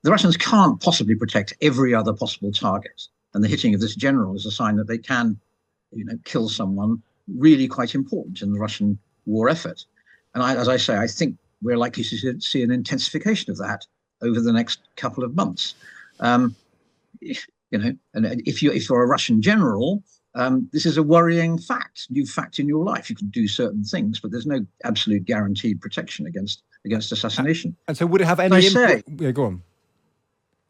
The Russians can't possibly protect every other possible target. And the hitting of this general is a sign that they can, kill someone really quite important in the Russian war effort. And as I say, I think we're likely to see an intensification of that over the next couple of months. And if you're a Russian general, this is a worrying fact, new fact in your life. You can do certain things, but there's no absolute guaranteed protection against assassination. And so would it have any input? Yeah, go on.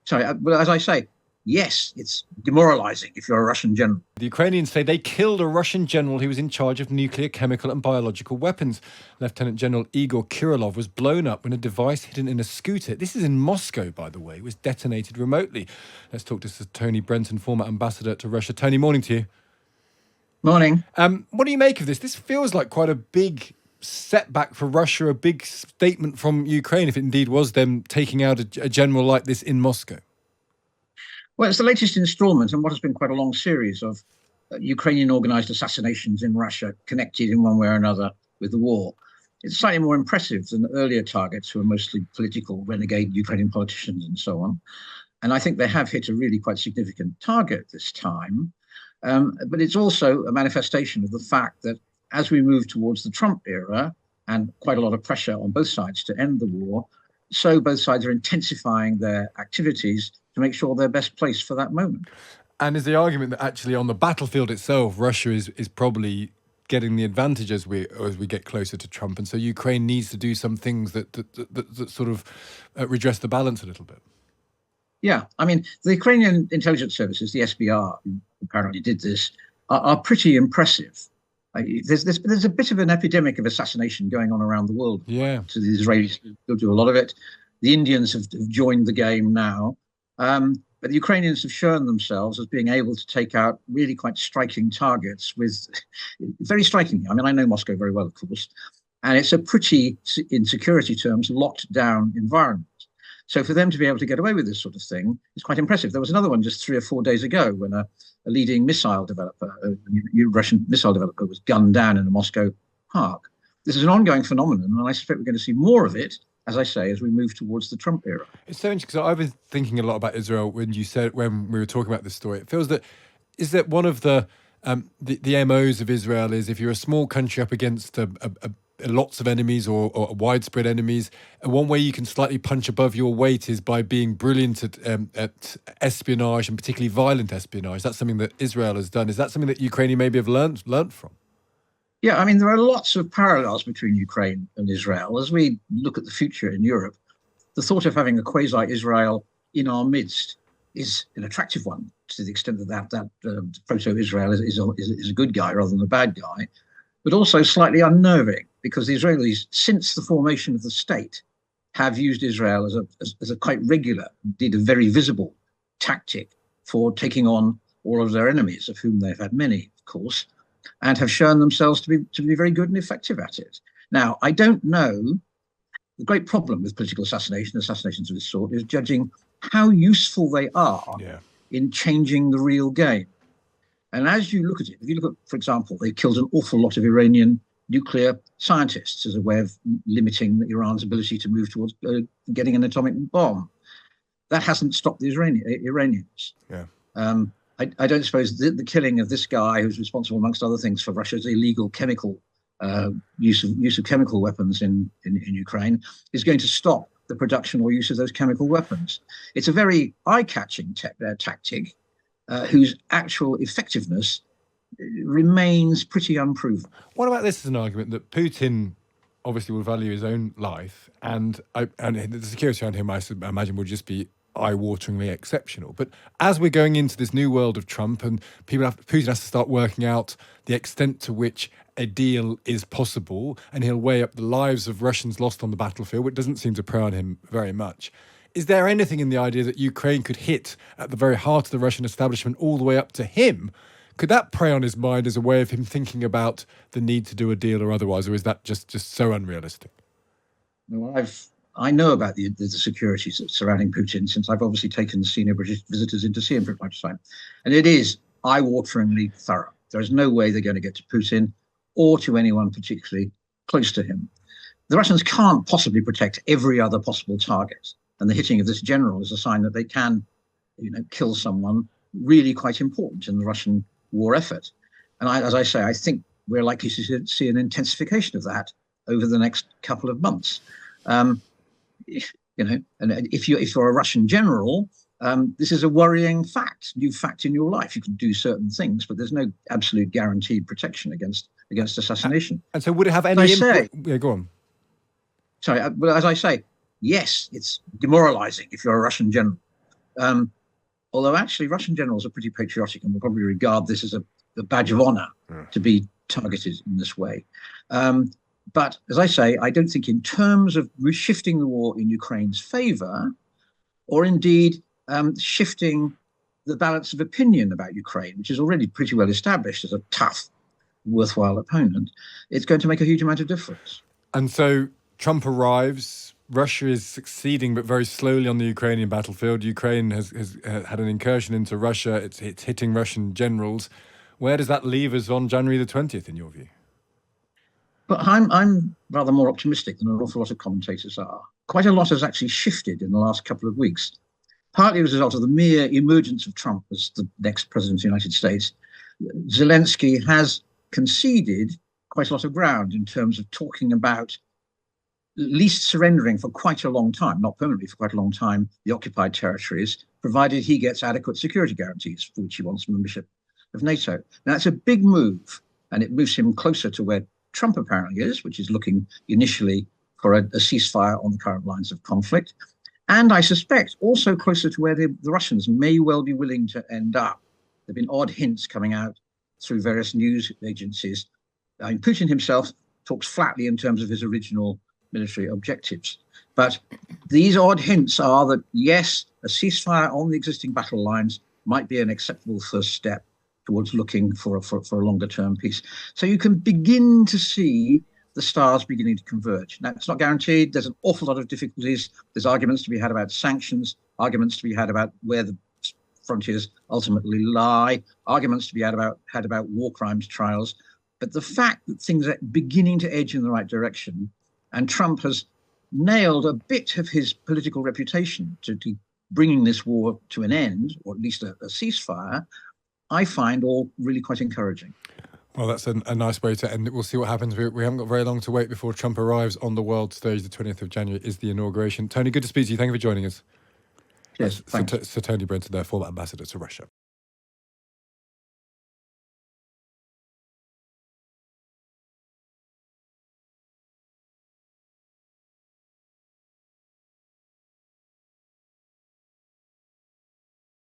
Sorry, well, as I say, yes, it's demoralising if you're a Russian general. The Ukrainians say they killed a Russian general who was in charge of nuclear, chemical and biological weapons. Lieutenant General Igor Kirillov was blown up when a device hidden in a scooter, this is in Moscow, by the way, was detonated remotely. Let's talk to Sir Tony Brenton, former ambassador to Russia. Tony, morning to you. Morning. What do you make of this? This feels like quite a big setback for Russia, a big statement from Ukraine, if it indeed was them taking out a general like this in Moscow. Well, it's the latest instalment in what has been quite a long series of Ukrainian organised assassinations in Russia connected in one way or another with the war. It's slightly more impressive than earlier targets who are mostly political, renegade Ukrainian politicians and so on. And I think they have hit a really quite significant target this time. But it's also a manifestation of the fact that as we move towards the Trump era and quite a lot of pressure on both sides to end the war, so both sides are intensifying their activities to make sure they're best placed for that moment. And is the argument that actually on the battlefield itself, Russia is probably getting the advantage as we get closer to Trump, and so Ukraine needs to do some things that sort of redress the balance a little bit? Yeah, I mean, the Ukrainian intelligence services, the SBR, who apparently did this, are pretty impressive. There's a bit of an epidemic of assassination going on around the world. Yeah. So the Israelis still do a lot of it. The Indians have joined the game now. But the Ukrainians have shown themselves as being able to take out really quite striking targets with very striking. I mean, I know Moscow very well, of course, and it's a pretty, in security terms, locked down environment. So for them to be able to get away with this sort of thing is quite impressive. There was another one just 3 or 4 days ago when a leading missile developer, a Russian missile developer, was gunned down in a Moscow park. This is an ongoing phenomenon, and I suspect we're going to see more of it, as I say, as we move towards the Trump era. It's so interesting, because I've been thinking a lot about Israel when we were talking about this story. It feels that, is that one of the MOs of Israel is, if you're a small country up against lots of enemies or widespread enemies, one way you can slightly punch above your weight is by being brilliant at espionage, and particularly violent espionage. That's something that Israel has done. Is that something that Ukraine maybe have learnt from? Yeah, I mean, there are lots of parallels between Ukraine and Israel. As we look at the future in Europe, the thought of having a quasi-Israel in our midst is an attractive one, to the extent that proto-Israel is a good guy rather than a bad guy, but also slightly unnerving, because the Israelis, since the formation of the state, have used Israel as a quite regular, indeed a very visible tactic for taking on all of their enemies, of whom they've had many, of course, and have shown themselves to be very good and effective at it. Now, I don't know, the great problem with political assassinations of this sort, is judging how useful they are in changing the real game. And as you look at it, if you look at, for example, they killed an awful lot of Iranian nuclear scientists as a way of limiting Iran's ability to move towards getting an atomic bomb. That hasn't stopped the Iranians. Yeah. I don't suppose the killing of this guy, who's responsible, amongst other things, for Russia's illegal chemical use of chemical weapons in Ukraine, is going to stop the production or use of those chemical weapons. It's a very eye-catching tactic whose actual effectiveness remains pretty unproven. What about this as an argument that Putin obviously will value his own life, and the security around him, I imagine, will just be eye-wateringly exceptional. But as we're going into this new world of Trump, and Putin has to start working out the extent to which a deal is possible, and he'll weigh up the lives of Russians lost on the battlefield, which doesn't seem to prey on him very much. Is there anything in the idea that Ukraine could hit at the very heart of the Russian establishment all the way up to him? Could that prey on his mind as a way of him thinking about the need to do a deal or otherwise, or is that just so unrealistic? Well, I know about the security surrounding Putin, since I've obviously taken senior British visitors in to see him from time to time. And it is eye-wateringly thorough. There is no way they're going to get to Putin or to anyone particularly close to him. The Russians can't possibly protect every other possible target. And the hitting of this general is a sign that they can, kill someone really quite important in the Russian war effort. And as I say, I think we're likely to see an intensification of that over the next couple of months. And if you're a Russian general, this is a worrying fact, new fact in your life. You can do certain things, but there's no absolute guaranteed protection against assassination. And so would it have any impact? Yeah, go on. Sorry, well, as I say, yes, it's demoralising if you're a Russian general. Although actually Russian generals are pretty patriotic and will probably regard this as a badge of honour to be targeted in this way. But as I say, I don't think in terms of shifting the war in Ukraine's favour, or indeed shifting the balance of opinion about Ukraine, which is already pretty well established as a tough, worthwhile opponent, it's going to make a huge amount of difference. And so Trump arrives. Russia is succeeding, but very slowly on the Ukrainian battlefield. Ukraine has had an incursion into Russia. It's hitting Russian generals. Where does that leave us on January the 20th, in your view? But I'm rather more optimistic than an awful lot of commentators are. Quite a lot has actually shifted in the last couple of weeks, partly as a result of the mere emergence of Trump as the next president of the United States. Zelensky has conceded quite a lot of ground in terms of talking about at least surrendering for quite a long time, not permanently, for quite a long time, the occupied territories, provided he gets adequate security guarantees, for which he wants membership of NATO. Now, it's a big move, and it moves him closer to where Trump apparently is, which is looking initially for a ceasefire on the current lines of conflict. And I suspect also closer to where the Russians may well be willing to end up. There have been odd hints coming out through various news agencies. I mean, Putin himself talks flatly in terms of his original military objectives. But these odd hints are that, yes, a ceasefire on the existing battle lines might be an acceptable first step towards looking for a longer-term peace. So you can begin to see the stars beginning to converge. Now, it's not guaranteed. There's an awful lot of difficulties. There's arguments to be had about sanctions, arguments to be had about where the frontiers ultimately lie, arguments to be had about war crimes trials. But the fact that things are beginning to edge in the right direction, and Trump has nailed a bit of his political reputation to bringing this war to an end, or at least a ceasefire, I find all really quite encouraging. Well, that's a nice way to end it. We'll see what happens. We haven't got very long to wait before Trump arrives on the world stage. The 20th of January is the inauguration. Tony, good to speak to you. Thank you for joining us. Yes, thanks. Sir Tony Brenton there, former ambassador to Russia.